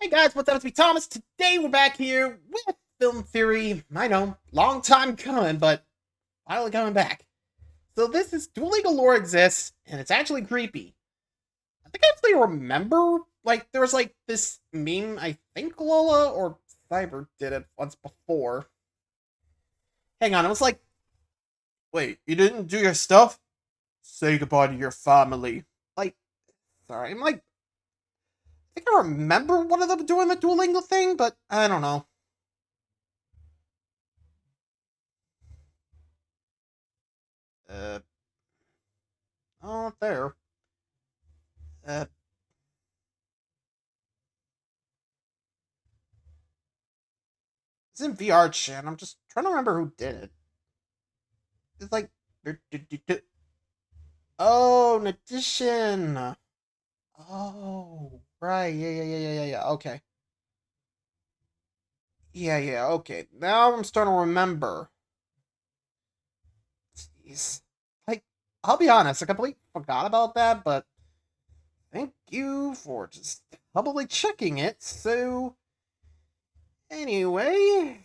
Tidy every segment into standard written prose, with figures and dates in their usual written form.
Hey guys, what's up? It's me, Thomas. Today we're back here with Film Theory. I know, long time coming, but finally coming back. So this is Duolingo Lore Exists, and it's actually creepy. I think I actually remember, there was this meme, I think Lola or Cyber did it once before. Hang on, it was like, wait, you didn't do your stuff? Say goodbye to your family. Sorry, I think I remember one of them doing the Duolingo thing, but I don't know. Oh, there. It's in VR chat. I'm just trying to remember who did it. It's like, oh, an addition. Oh, right. Yeah. Okay. Yeah. Okay. Now I'm starting to remember. Jeez. I'll be honest, I completely forgot about that, but thank you for just probably checking it. So, anyway,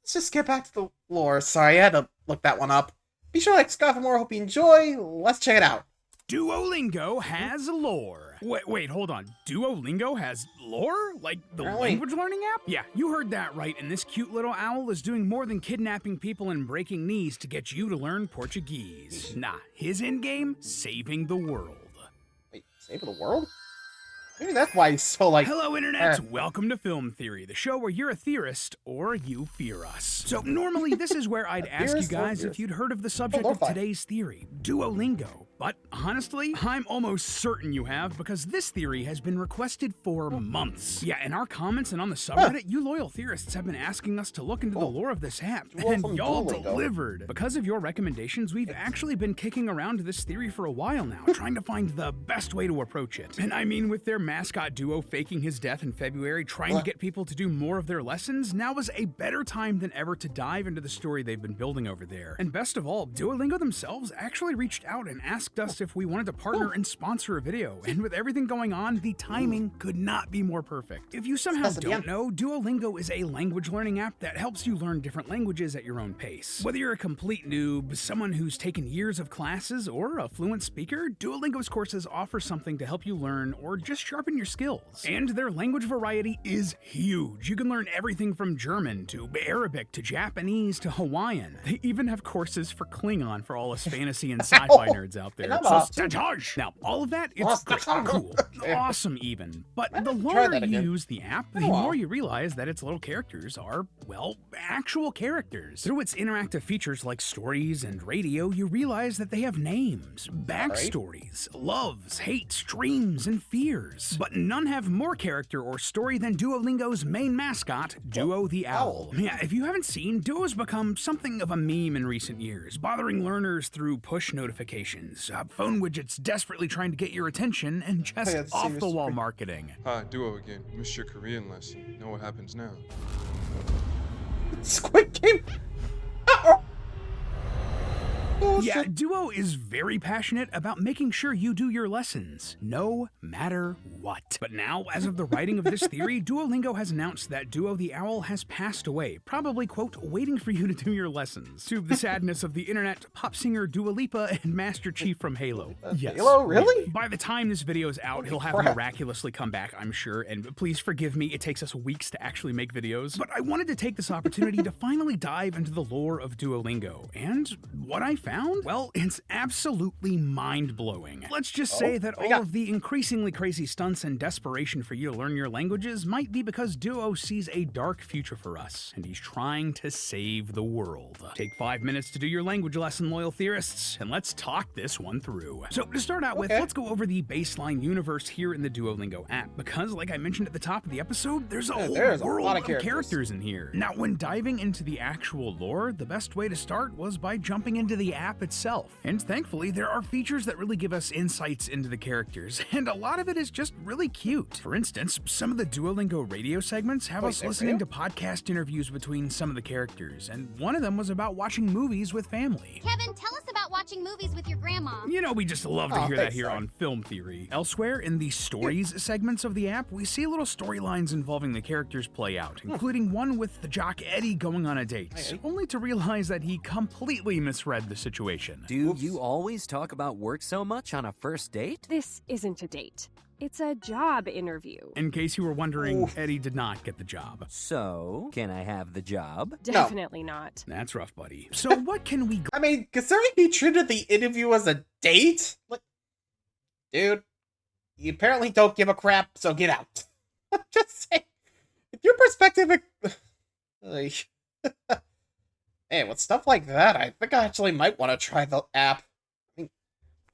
let's just get back to the lore. Sorry, I had to look that one up. Be sure to like, subscribe for more. Hope you enjoy. Let's check it out. Duolingo has lore. Wait, hold on. Duolingo has lore? Like the language learning app? Yeah, you heard that right, and this cute little owl is doing more than kidnapping people and breaking knees to get you to learn Portuguese. Nah, his endgame, saving the world. Wait, saving the world? Maybe that's why he's so Hello, Internet! Welcome to Film Theory, the show where you're a theorist or you fear us. So normally this is where I'd ask you guys if you'd heard of the subject of today's theory, Duolingo. But honestly, I'm almost certain you have because this theory has been requested for months. Yeah, in our comments and on the subreddit, you loyal theorists have been asking us to look into the lore of this app, and y'all delivered. Because of your recommendations, we've actually been kicking around this theory for a while now, trying to find the best way to approach it. And I mean, with their mascot Duo faking his death in February, trying to get people to do more of their lessons, now is a better time than ever to dive into the story they've been building over there. And best of all, Duolingo themselves actually reached out and asked us if we wanted to partner and sponsor a video, and with everything going on, the timing could not be more perfect. If you somehow don't know, Duolingo is a language learning app that helps you learn different languages at your own pace. Whether you're a complete noob, someone who's taken years of classes, or a fluent speaker, Duolingo's courses offer something to help you learn or just sharpen your skills. And their language variety is huge. You can learn everything from German to Arabic to Japanese to Hawaiian. They even have courses for Klingon for all us fantasy and sci-fi nerds out there. Now, all of that, it's great, cool, awesome even. But the longer you use the app, the more you realize that its little characters are, well, actual characters. Through its interactive features like stories and radio, you realize that they have names, backstories, loves, hates, dreams, and fears. But none have more character or story than Duolingo's main mascot, Duo the Owl. Yeah, if you haven't seen, Duo's become something of a meme in recent years, bothering learners through push notifications, phone widgets desperately trying to get your attention, and just off-the-wall marketing. Hi, Duo again. Missed your Korean lesson. Know what happens now? Squid Game? Yeah, Duo is very passionate about making sure you do your lessons, no matter what. But now, as of the writing of this theory, Duolingo has announced that Duo the Owl has passed away, probably, quote, waiting for you to do your lessons. To the sadness of the internet, pop singer Dua Lipa and Master Chief from Halo. Yes. Halo, really? By the time this video is out, he'll have miraculously come back, I'm sure, and please forgive me, it takes us weeks to actually make videos. But I wanted to take this opportunity to finally dive into the lore of Duolingo, and what I found? Well, it's absolutely mind-blowing. Let's just say that all of the increasingly crazy stunts and desperation for you to learn your languages might be because Duo sees a dark future for us, and he's trying to save the world. Take 5 minutes to do your language lesson, loyal theorists, and let's talk this one through. So to start out with, let's go over the baseline universe here in the Duolingo app, because like I mentioned at the top of the episode, there's a whole world of characters in here. Now, when diving into the actual lore, the best way to start was by jumping into the app itself. And thankfully, there are features that really give us insights into the characters, and a lot of it is just really cute. For instance, some of the Duolingo radio segments have us listening to podcast interviews between some of the characters, and one of them was about watching movies with family. Kevin, tell us about watching movies with your grandma. You know, we just love to hear that here on Film Theory. Elsewhere, in the stories segments of the app, we see little storylines involving the characters play out, including one with the jock Eddie going on a date, only to realize that he completely misread the situation. Do you always talk about work so much on a first date? This isn't a date. It's a job interview. In case you were wondering, Eddie did not get the job. So, can I have the job? Definitely not. That's rough, buddy. So what can we... I mean, considering he treated the interview as a date? Like, dude, you apparently don't give a crap, so get out. I'm just saying, with your perspective... Like, hey, with stuff like that, I think I actually might want to try the app. I mean,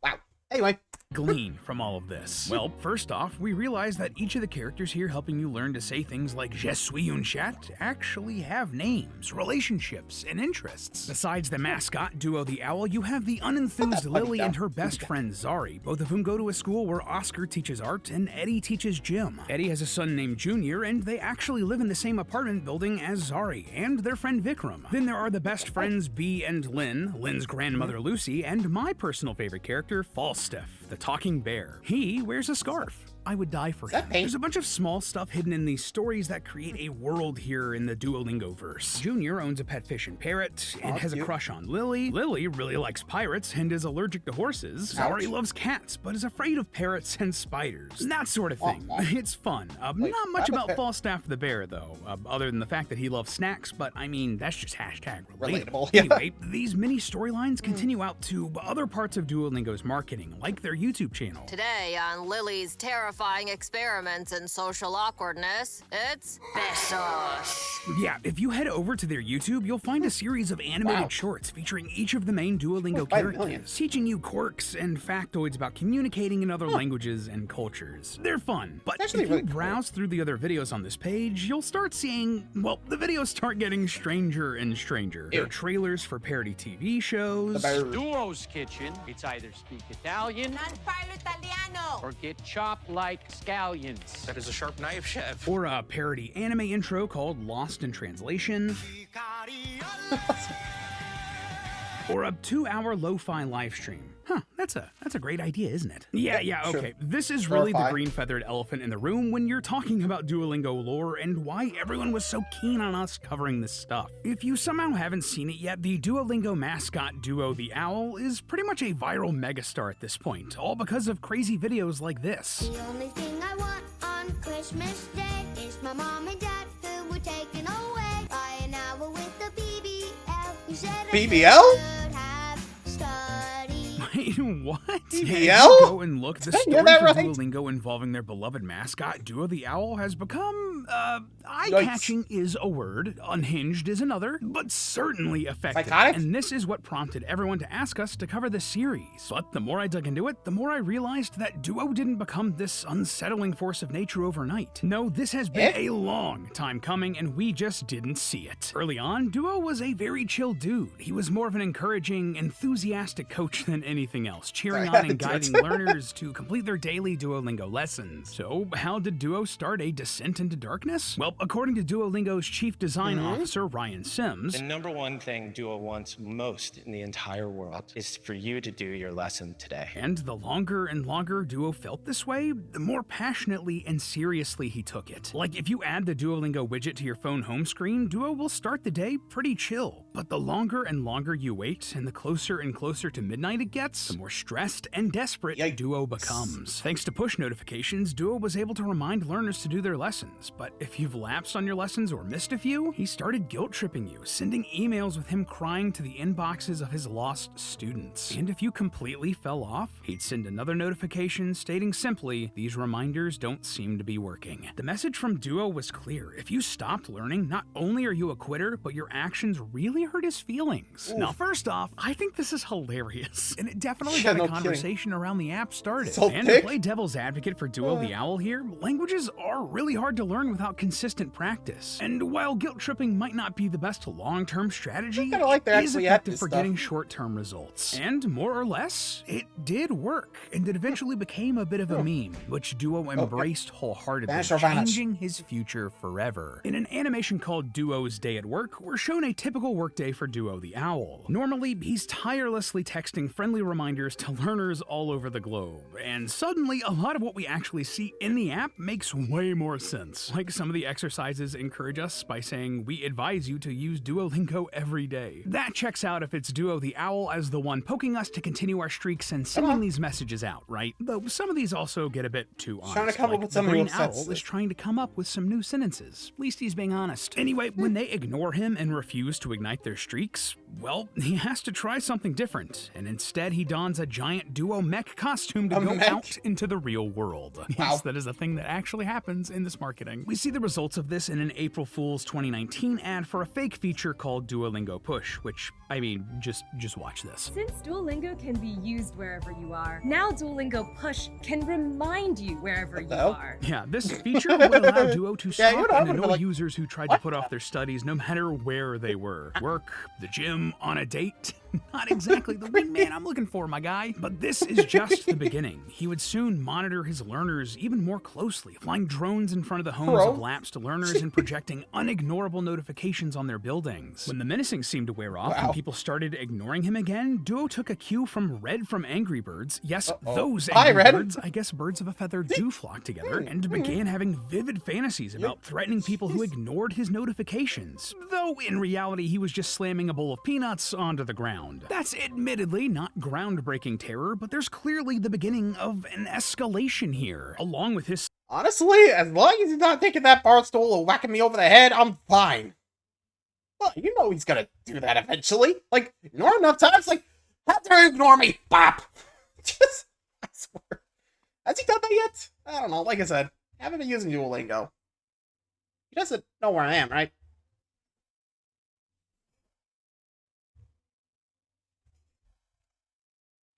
wow. Anyway. Glean from all of this? Well, first off, we realize that each of the characters here helping you learn to say things like Je suis un chat actually have names, relationships, and interests. Besides the mascot duo the owl, you have the unenthused Lily and her best friend Zari, both of whom go to a school where Oscar teaches art and Eddie teaches gym. Eddie has a son named Junior, and they actually live in the same apartment building as Zari and their friend Vikram. Then there are the best friends Bee and Lynn, Lynn's grandmother Lucy, and my personal favorite character, Falstaff, the talking bear. He wears a scarf. I would die for him. There's a bunch of small stuff hidden in these stories that create a world here in the Duolingo verse. Junior owns a pet fish and parrot and has a crush on Lily. Lily really likes pirates and is allergic to horses. Zari loves cats but is afraid of parrots and spiders. That sort of thing. It's fun. Not much about Falstaff the bear though, other than the fact that he loves snacks, but I mean, that's just hashtag relatable. Anyway, these mini storylines continue out to other parts of Duolingo's marketing, like their YouTube channel. Today on Lily's terrifying experiments in social awkwardness, it's Besos. Yeah, if you head over to their YouTube, you'll find a series of animated shorts featuring each of the main Duolingo characters, teaching you quirks and factoids about communicating in other languages and cultures. They're fun, but if you browse through the other videos on this page, you'll start seeing, well, the videos start getting stranger and stranger. There are trailers for parody TV shows. Duo's kitchen, it's either speak Italian, non parlo italiano, or get chopped like scallions. That is a sharp knife, chef. Or a parody anime intro called Lost in Translation. Or a 2-hour lo-fi live stream. Huh, that's a great idea, isn't it? Yeah, okay. This is really the green-feathered elephant in the room when you're talking about Duolingo lore and why everyone was so keen on us covering this stuff. If you somehow haven't seen it yet, the Duolingo mascot duo the owl is pretty much a viral megastar at this point, all because of crazy videos like this. The only thing I want on Christmas Day is my mom and dad who were taken away by an owl with a BBL. Who said BBL? Wait, what? BBL? Go and look. The story for Duolingo involving their beloved mascot, Duo the Owl, has become, eye-catching is a word, unhinged is another, but certainly effective. Psychotic? And this is what prompted everyone to ask us to cover the series. But the more I dug into it, the more I realized that Duo didn't become this unsettling force of nature overnight. No, this has been a long time coming, and we just didn't see it. Early on, Duo was a very chill dude. He was more of an encouraging, enthusiastic coach than anything else, cheering on and guiding learners to complete their daily Duolingo lessons. So, how did Duo start a descent into darkness? Well, according to Duolingo's chief design officer, Ryan Sims, the number one thing Duo wants most in the entire world is for you to do your lesson today. And the longer and longer Duo felt this way, the more passionately and seriously he took it. Like, if you add the Duolingo widget to your phone home screen, Duo will start the day pretty chill. But the longer and longer you wait, and the closer and closer to midnight it gets, the more stressed and desperate Duo becomes. Thanks to push notifications, Duo was able to remind learners to do their lessons, but if you've lapsed on your lessons or missed a few, he started guilt-tripping you, sending emails with him crying to the inboxes of his lost students. And if you completely fell off, he'd send another notification stating simply, "These reminders don't seem to be working." The message from Duo was clear. If you stopped learning, not only are you a quitter, but your actions really hurt his feelings. Ooh. Now, first off, I think this is hilarious, and it definitely Yeah, got no a conversation around the app started. So And thick? to play devil's advocate for Duo the Owl here, languages are really hard to learn without consistent practice. And while guilt tripping might not be the best long-term strategy, kinda like they're it is actually at effective this for stuff. getting short-term results. And more or less, it did work, and it eventually became a bit of a meme, which Duo embraced wholeheartedly, Vanish or vanish. changing his future forever. In an animation called Duo's Day at Work, we're shown a typical workday for Duo the Owl. Normally, he's tirelessly texting friendly reminders to learners all over the globe, and suddenly a lot of what we actually see in the app makes way more sense. Like some of the exercises encourage us by saying, we advise you to use Duolingo every day. That checks out if it's Duo the Owl as the one poking us to continue our streaks and sending these messages out, right? Though some of these also get a bit too honest. Trying to come up like with the something Green with sense. Owl is trying to come up with some new sentences. At least he's being honest. Anyway, when they ignore him and refuse to ignite their streaks, well, he has to try something different, and instead he dons a giant Duo mech costume to go out into the real world. Yes, that is a thing that actually happens in this marketing. We see the results of this in an April Fool's 2019 ad for a fake feature called Duolingo Push, which, I mean, just watch this. Since Duolingo can be used wherever you are, now Duolingo Push can remind you wherever you are. Yeah, this feature would allow Duo to Yeah, stop you know, and I would've annoy been like, users who tried to put off their studies no matter where they were. Work, the gym, on a date. Not exactly the wingman I'm looking for, my guy. But this is just the beginning. He would soon monitor his learners even more closely, flying drones in front of the homes of lapsed learners and projecting unignorable notifications on their buildings. When the menacing seemed to wear off and people started ignoring him again, Duo took a cue from Red from Angry Birds. Yes, those Angry Birds. I guess birds of a feather do flock together, and began having vivid fantasies about threatening people who ignored his notifications. Though in reality, he was just slamming a bowl of peanuts onto the ground. That's admittedly not groundbreaking terror, but there's clearly the beginning of an escalation here, along with his... Honestly, as long as he's not taking that bar stool or whacking me over the head, I'm fine. Well, you know he's gonna do that eventually. Like, ignore him enough times, like, how dare you ignore me? Bop! Just, I swear. Has he done that yet? I don't know, like I said, I haven't been using Duolingo. He doesn't know where I am, right?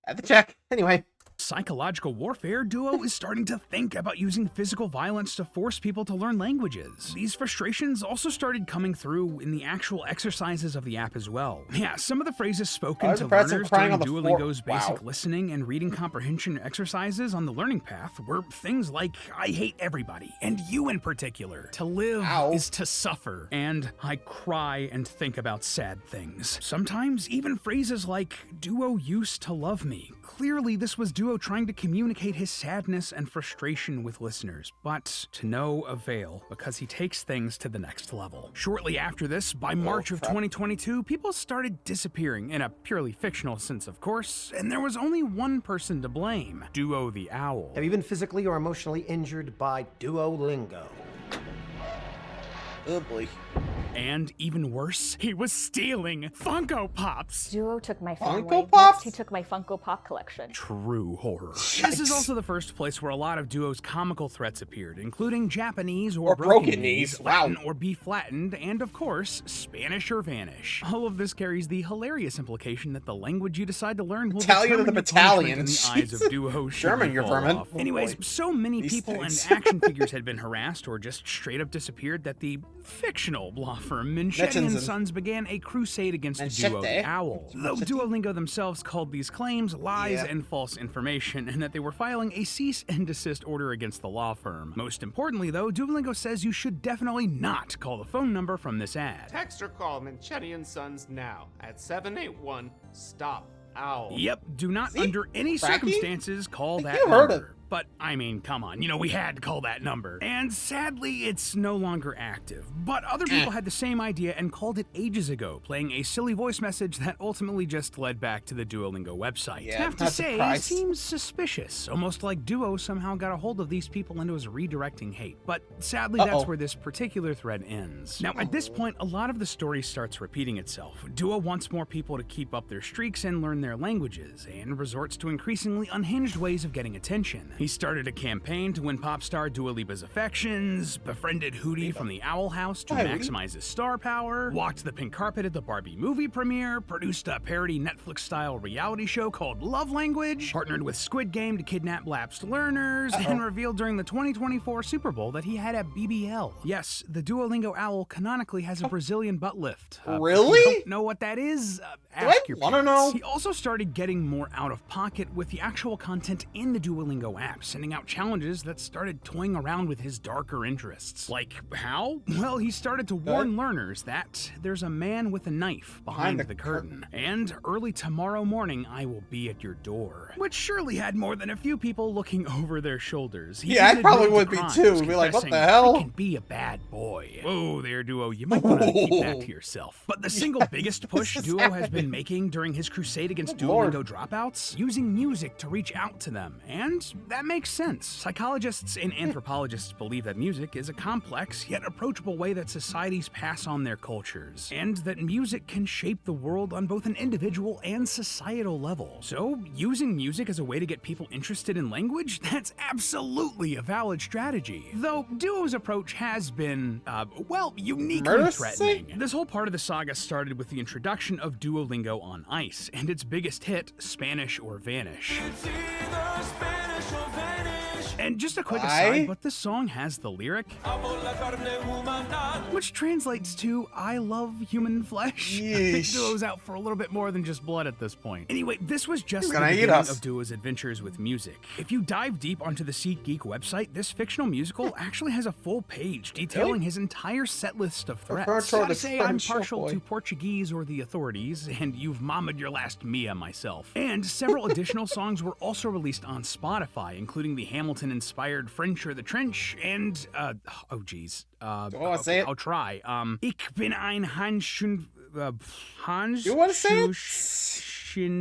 At the check. Anyway. Psychological warfare, Duo is starting to think about using physical violence to force people to learn languages. These frustrations also started coming through in the actual exercises of the app as well. Yeah, some of the phrases spoken to learners during Duolingo's basic listening and reading comprehension exercises on the learning path were things like, I hate everybody, and you in particular. To live is to suffer, and I cry and think about sad things. Sometimes even phrases like, Duo used to love me. Clearly this was Duo trying to communicate his sadness and frustration with listeners, but to no avail, because he takes things to the next level. Shortly after this, by March of 2022, people started disappearing, in a purely fictional sense of course, and there was only one person to blame, Duo the Owl. Have you been physically or emotionally injured by Duolingo? Oh boy. And even worse, he was stealing Funko Pops. Duo took my family. Funko Pops? Next, he took my Funko Pop collection. True horror. This is also the first place where a lot of Duo's comical threats appeared, including Japanese or broken knees, Latin or be flattened, and of course, Spanish or vanish. All of this carries the hilarious implication that the language you decide to learn will Italian of the battalion in the eyes of Duo. German, you're vermin. Anyways, so many people and action figures had been harassed or just straight up disappeared that the fictional law firm Manchetti and Sons began a crusade against Duo the Owl. Though Duolingo themselves called these claims lies and false information, and that they were filing a cease and desist order against the law firm. Most importantly though, Duolingo says you should definitely not call the phone number from this ad. Text or call Manchetti and Sons now at 781-STOP-OWL. Yep, do not under any circumstances call that heard number. But, I mean, come on, you know, we had to call that number. And sadly, it's no longer active. But other people had the same idea and called it ages ago, playing a silly voice message that ultimately just led back to the Duolingo website. Yeah, have to say, it seems suspicious, almost like Duo somehow got a hold of these people and was redirecting hate. But sadly, that's where this particular thread ends. Now, at this point, a lot of the story starts repeating itself. Duo wants more people to keep up their streaks and learn their languages, and resorts to increasingly unhinged ways of getting attention. He started a campaign to win pop star Dua Lipa's affections, befriended Hootie from the Owl House to maximize his star power, walked the pink carpet at the Barbie movie premiere, produced a parody Netflix-style reality show called Love Language, partnered with Squid Game to kidnap lapsed learners, and revealed during the 2024 Super Bowl that he had a BBL. Yes, the Duolingo owl canonically has a Brazilian butt lift. Really? If you don't know what that is? Ask your I wanna parents. know. He also started getting more out of pocket with the actual content in the Duolingo app, sending out challenges that started toying around with his darker interests. Like how? Well, he started to warn learners that there's a man with a knife behind the curtain, and early tomorrow morning I will be at your door. Which surely had more than a few people looking over their shoulders. He Yeah, I even probably admitted would be crimes, too. Be like, what the confessing, hell? I can be a bad boy. Whoa there, Duo. You might want to keep that to yourself. But the single biggest push Duo has been making during his crusade against Duolingo dropouts, using music to reach out to them. And that makes sense. Psychologists and anthropologists believe that music is a complex yet approachable way that societies pass on their cultures, and that music can shape the world on both an individual and societal level. So, using music as a way to get people interested in language, that's absolutely a valid strategy. Though Duo's approach has been, well, uniquely threatening. This whole part of the saga started with the introduction of Duolingo on Ice, and its biggest hit, Spanish or Vanish. And just a quick aside, but this song has the lyric, which translates to, I love human flesh. I think Duo's out for a little bit more than just blood at this point. Anyway, this was just the beginning of Duo's adventures with music. If you dive deep onto the SeatGeek website, this fictional musical actually has a full page detailing his entire set list of threats. Gotta say, I'm partial to Portuguese or the authorities, and you've mamaed your last Mia myself. And several additional songs were also released on Spotify, including the Hamilton-inspired French or the Trench, and, oh geez. Say it. I'll try. Ich bin ein Handschuh, You want to say it? Yeah,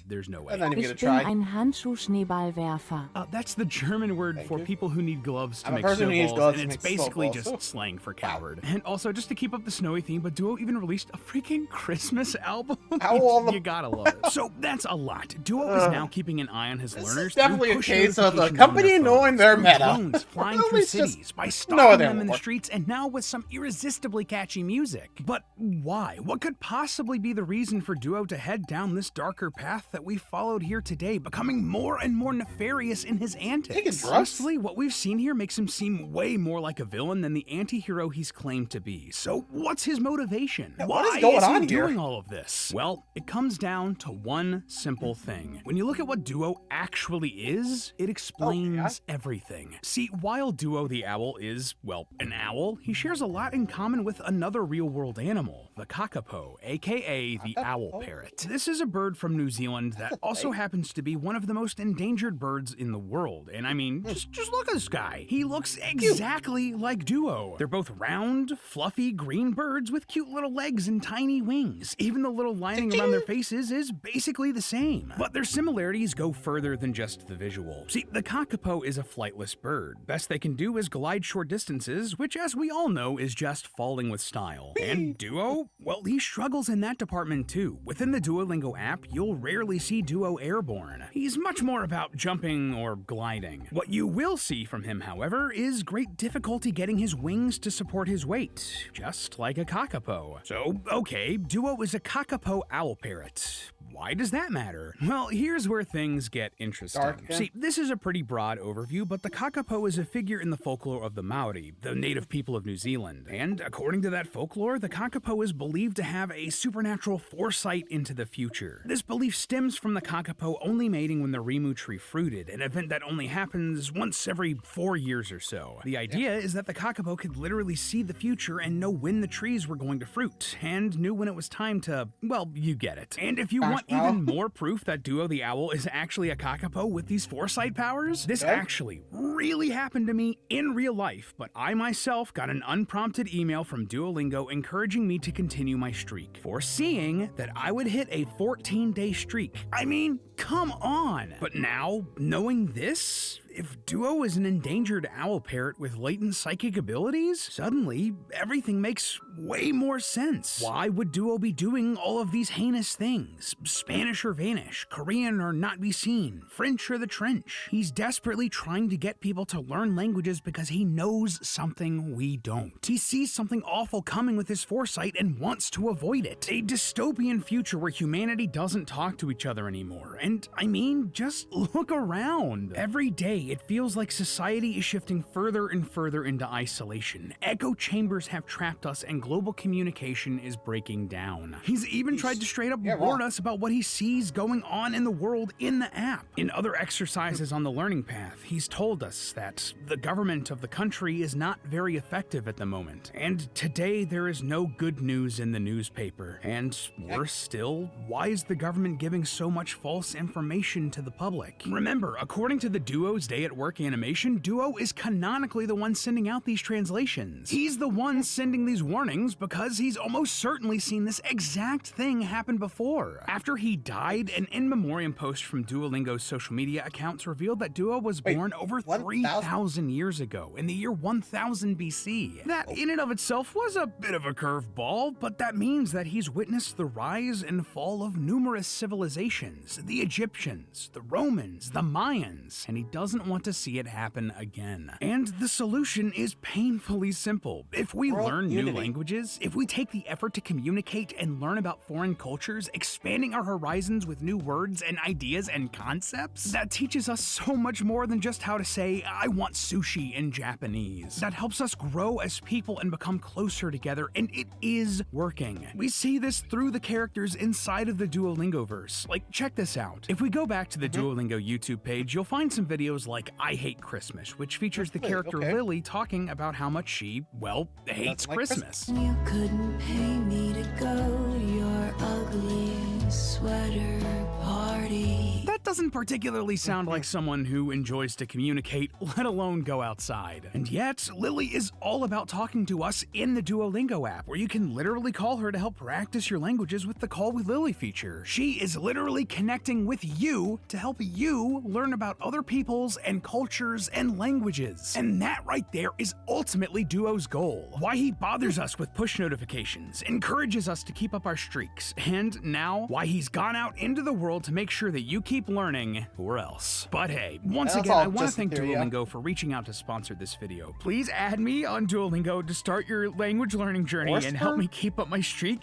there's no way. I'm not even gonna try. Ein Handschuh-Schneeballwerfer. That's the German word for people who need gloves to I'm a make person who needs snowballs, gloves and to it's make basically snowballs. just slang for coward. And also, just to keep up the snowy theme, but Duo even released a freaking Christmas album. You gotta love it. So that's a lot. Duo is now keeping an eye on his learners. This is definitely through a push case of the notifications company on their knowing phones, their through meta. drones flying through It's just cities, by no stalking idea them in the more. streets, and now with some irresistibly catchy music. But why? What could possibly be the reason for Duo to head down this darker path that we followed here today, becoming more and more nefarious in his antics? Honestly, what we've seen here makes him seem way more like a villain than the anti-hero he's claimed to be. So what's his motivation? what is Why going is he on here? doing all of this? Well, it comes down to one simple thing. When you look at what Duo actually is, it explains everything. See, while Duo the owl is, well, an owl, he shares a lot in common with another real-world animal, the kakapo, aka the owl parrot. This is a bird from New Zealand that also happens to be one of the most endangered birds in the world. And I mean, just look at this guy. He looks exactly like Duo. They're both round, fluffy, green birds with cute little legs and tiny wings. Even the little lining around their faces is basically the same. But their similarities go further than just the visual. See, the kakapo is a flightless bird. Best they can do is glide short distances, which as we all know is just falling with style. And Duo? Well, he struggles in that department too. Within the Duolingo app, you'll rarely see Duo airborne. He's much more about jumping or gliding. What you will see from him, however, is great difficulty getting his wings to support his weight, just like a kakapo. So, okay, Duo is a kakapo owl parrot. Why does that matter? Well, here's where things get interesting. See, this is a pretty broad overview, but the kakapo is a figure in the folklore of the Maori, the native people of New Zealand. And according to that folklore, the kakapo is believed to have a supernatural foresight into the future. This belief stems from the kakapo only mating when the rimu tree fruited, an event that only happens once every 4 years or so. The idea is that the kakapo could literally see the future and know when the trees were going to fruit, and knew when it was time to, well, you get it. And if you want even more proof that Duo the owl is actually a kakapo with these foresight powers, this actually really happened to me in real life, but I myself got an unprompted email from Duolingo encouraging me to continue my streak, foreseeing that I would hit a 14-day streak. I mean, come on! But now, knowing this, if Duo is an endangered owl parrot with latent psychic abilities, suddenly everything makes way more sense. Why would Duo be doing all of these heinous things? Spanish or vanish, Korean or not be seen, French or the trench. He's desperately trying to get people to learn languages because he knows something we don't. He sees something awful coming with his foresight and wants to avoid it. A dystopian future where humanity doesn't talk to each other anymore. And I mean, just look around. Every day it feels like society is shifting further and further into isolation. Echo chambers have trapped us and global communication is breaking down. He's even tried to straight up warn us about what he sees going on in the world in the app. In other exercises on the learning path, he's told us that the government of the country is not very effective at the moment. And today there is no good news in the newspaper. And worse still, why is the government giving so much false information to the public? Remember, according to the Duo's Day at Work animation, Duo is canonically the one sending out these translations. He's the one sending these warnings because he's almost certainly seen this exact thing happen before. After he died, an in memoriam post from Duolingo's social media accounts revealed that Duo was born over 3,000 years ago, in the year 1000 BC. That in and of itself was a bit of a curveball, but that means that he's witnessed the rise and fall of numerous civilizations, the Egyptians, the Romans, the Mayans, and he doesn't want to see it happen again. And the solution is painfully simple. If we learn new languages, if we take the effort to communicate and learn about foreign cultures, expanding our horizons with new words and ideas and concepts, that teaches us so much more than just how to say, I want sushi in Japanese. That helps us grow as people and become closer together, and it is working. We see this through the characters inside of the Duolingo-verse. Like, check this out. If we go back to the Duolingo YouTube page, you'll find some videos like I Hate Christmas, which features the character Lily talking about how much she, well, hates Christmas. You couldn't pay me to go to your ugly sweater party. That doesn't particularly sound like someone who enjoys to communicate, let alone go outside. And yet, Lily is all about talking to us in the Duolingo app, where you can literally call her to help practice your languages with the Call with Lily feature. She is literally connecting with you to help you learn about other peoples and cultures and languages. And that right there is ultimately Duo's goal. Why he bothers us with push notifications, encourages us to keep up our streaks, and now why he's gone out into the world to make sure that you keep learning, or else. But hey, once again, I want to thank Duolingo for reaching out to sponsor this video. Please add me on Duolingo to start your language learning journey and help me keep up my streak.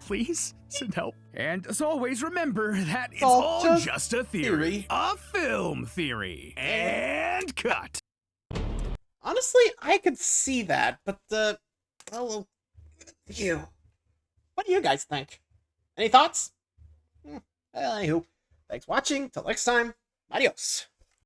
Please, send help. And as always, remember that it's all just a theory. A film theory. And cut. Honestly, I could see that, but well, you. What do you guys think? Any thoughts? Well, anywho, thanks for watching. Till next time, adios.